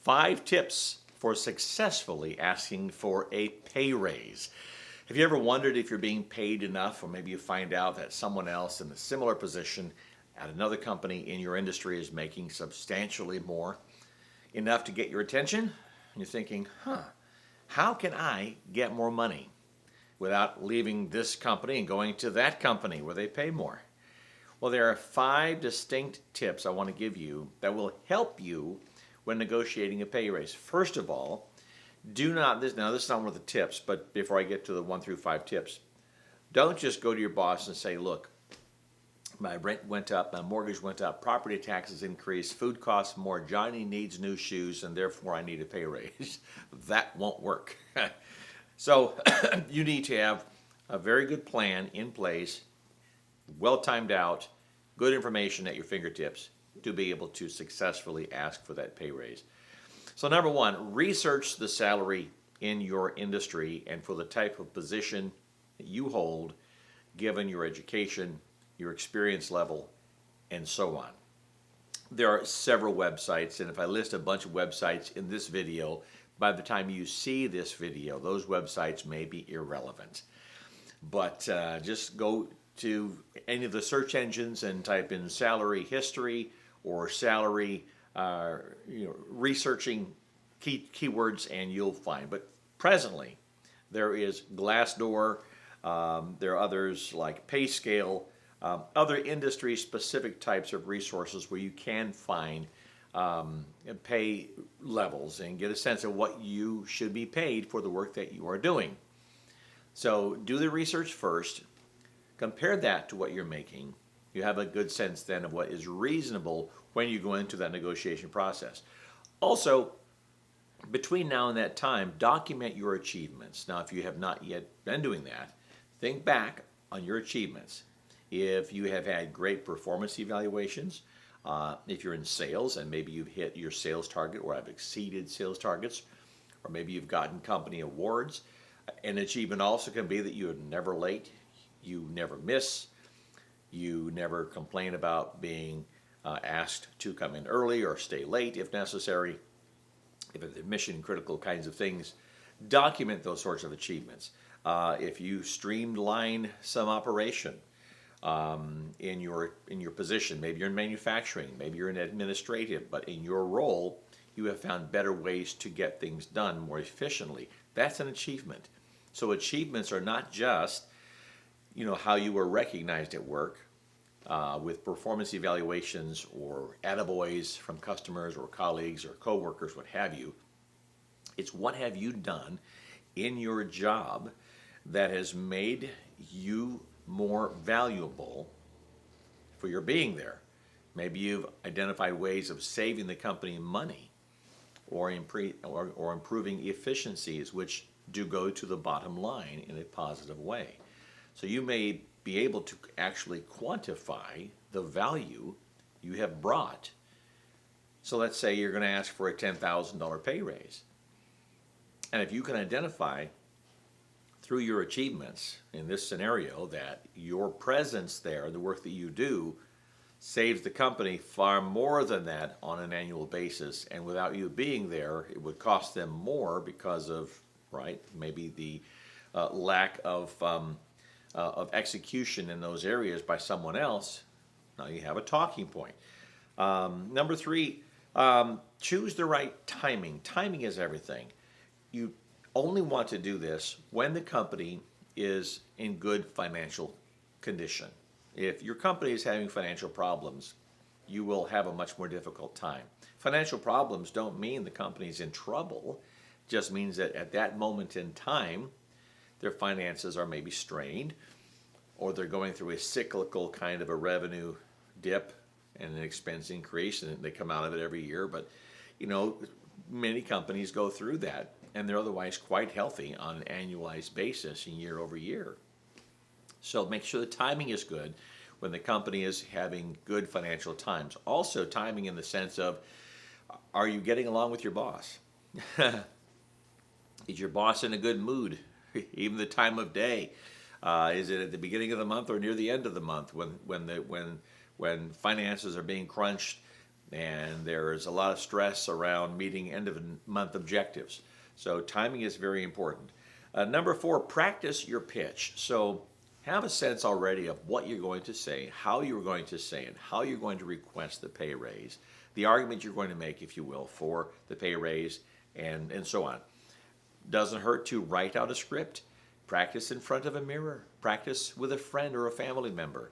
5 tips for successfully asking for a pay raise. Have you ever wondered if you're being paid enough, or maybe you find out that someone else in a similar position at another company in your industry is making substantially more, enough to get your attention? And you're thinking, how can I get more money without leaving this company and going to that company where they pay more? Well, there are 5 distinct tips I want to give you that will help you when negotiating a pay raise. First of all, this is not one of the tips, but before I get to the 1 through 5 tips, don't just go to your boss and say, look, my rent went up, my mortgage went up, property taxes increased, food costs more, Johnny needs new shoes, and therefore I need a pay raise. That won't work. So you need to have a very good plan in place, well timed out, good information at your fingertips to be able to successfully ask for that pay raise. So number 1, research the salary in your industry and for the type of position that you hold, given your education, your experience level, and so on. There are several websites, and if I list a bunch of websites in this video, by the time you see this video, those websites may be irrelevant. But just go to any of the search engines and type in salary history or salary researching keywords, and you'll find. But presently, there is Glassdoor. There are others like PayScale, other industry-specific types of resources where you can find pay levels and get a sense of what you should be paid for the work that you are doing. So do the research first. Compare that to what you're making. You have a good sense then of what is reasonable when you go into that negotiation process. Also, between now and that time, document your achievements. Now, if you have not yet been doing that, think back on your achievements. If you have had great performance evaluations, if you're in sales and maybe you've hit your sales target or have exceeded sales targets, or maybe you've gotten company awards. An achievement also can be that you are never late, you never miss, you never complain about being asked to come in early or stay late if necessary. If it's mission critical kinds of things, document those sorts of achievements. If you streamline some operation in your position, maybe you're in manufacturing, maybe you're in administrative, but in your role, you have found better ways to get things done more efficiently. That's an achievement. So achievements are not just how you were recognized at work with performance evaluations or attaboys from customers or colleagues or coworkers, what have you. It's what have you done in your job that has made you more valuable for your being there. Maybe you've identified ways of saving the company money or improving efficiencies, which do go to the bottom line in a positive way. So you may be able to actually quantify the value you have brought. So let's say you're going to ask for a $10,000 pay raise. And if you can identify through your achievements in this scenario that your presence there, the work that you do, saves the company far more than that on an annual basis, and without you being there, it would cost them more because of, maybe the lack of execution in those areas by someone else. Now you have a talking point. Number 3, choose the right timing. Timing is everything. You only want to do this when the company is in good financial condition. If your company is having financial problems, you will have a much more difficult time. Financial problems don't mean the company's in trouble. It just means that at that moment in time, their finances are maybe strained, or they're going through a cyclical kind of a revenue dip and an expense increase, and they come out of it every year. But, many companies go through that, and they're otherwise quite healthy on an annualized basis and year over year. So make sure the timing is good when the company is having good financial times. Also, timing in the sense of, are you getting along with your boss? Is your boss in a good mood? Even the time of day. Is it at the beginning of the month or near the end of the month when finances are being crunched? and there's a lot of stress around meeting end of the month objectives. So timing is very important. Number 4, practice your pitch. So have a sense already of what you're going to say, how you're going to say it, how you're going to request the pay raise, the argument you're going to make, if you will, for the pay raise, and so on. Doesn't hurt to write out a script, practice in front of a mirror, practice with a friend or a family member,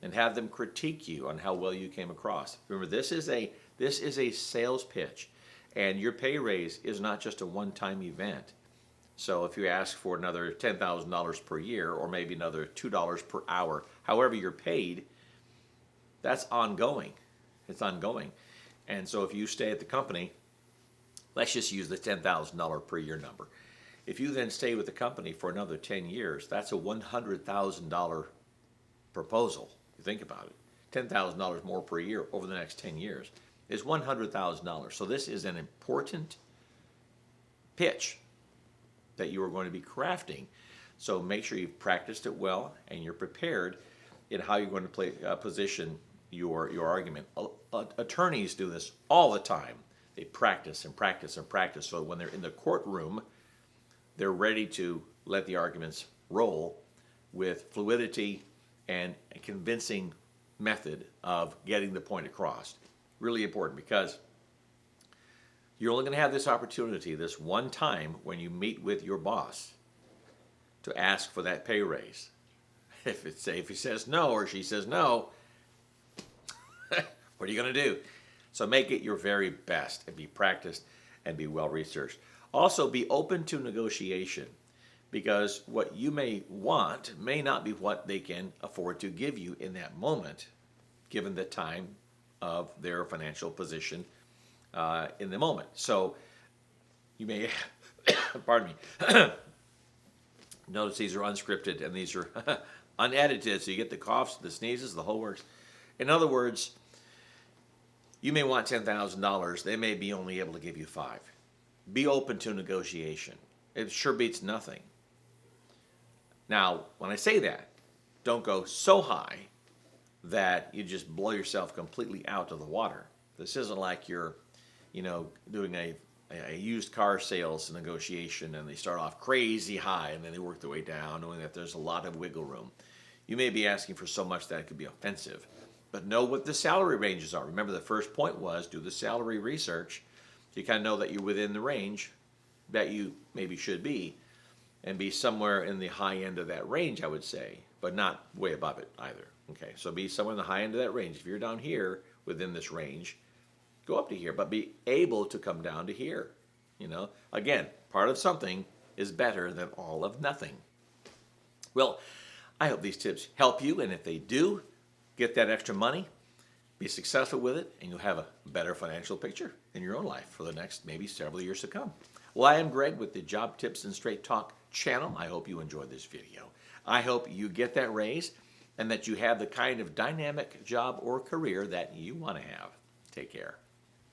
and have them critique you on how well you came across. Remember, this is a sales pitch, and your pay raise is not just a one-time event. So if you ask for another $10,000 per year, or maybe another $2 per hour, however you're paid, that's ongoing. It's ongoing. And so if you stay at the company, let's just use the $10,000 per year number. If you then stay with the company for another 10 years, that's a $100,000 proposal. You think about it. $10,000 more per year over the next 10 years is $100,000. So this is an important pitch that you are going to be crafting. So make sure you've practiced it well and you're prepared in how you're going to position your argument. Attorneys do this all the time. They practice and practice and practice. So when they're in the courtroom, they're ready to let the arguments roll with fluidity and a convincing method of getting the point across. Really important, because you're only going to have this opportunity this one time when you meet with your boss to ask for that pay raise. If he says no or she says no, what are you going to do? So make it your very best and be practiced and be well researched. Also, be open to negotiation, because what you may want may not be what they can afford to give you in that moment, given the time of their financial position in the moment. So you may, pardon me, notice these are unscripted and these are unedited, so you get the coughs, the sneezes, the whole works. In other words, you may want $10,000. They may be only able to give you $5,000. Be open to negotiation. It sure beats nothing. Now, when I say that, don't go so high that you just blow yourself completely out of the water. This isn't like you're, doing a used car sales negotiation and they start off crazy high and then they work their way down, knowing that there's a lot of wiggle room. You may be asking for so much that it could be offensive, but know what the salary ranges are. Remember, the first point was do the salary research so you kind of know that you're within the range that you maybe should be, and be somewhere in the high end of that range, I would say, but not way above it either. Okay, so be somewhere in the high end of that range. If you're down here within this range, go up to here, but be able to come down to here. Again, part of something is better than all of nothing. Well, I hope these tips help you, and if they do, get that extra money, be successful with it, and you'll have a better financial picture in your own life for the next maybe several years to come. Well, I am Greg with the Job Tips and Straight Talk channel. I hope you enjoyed this video. I hope you get that raise and that you have the kind of dynamic job or career that you want to have. Take care.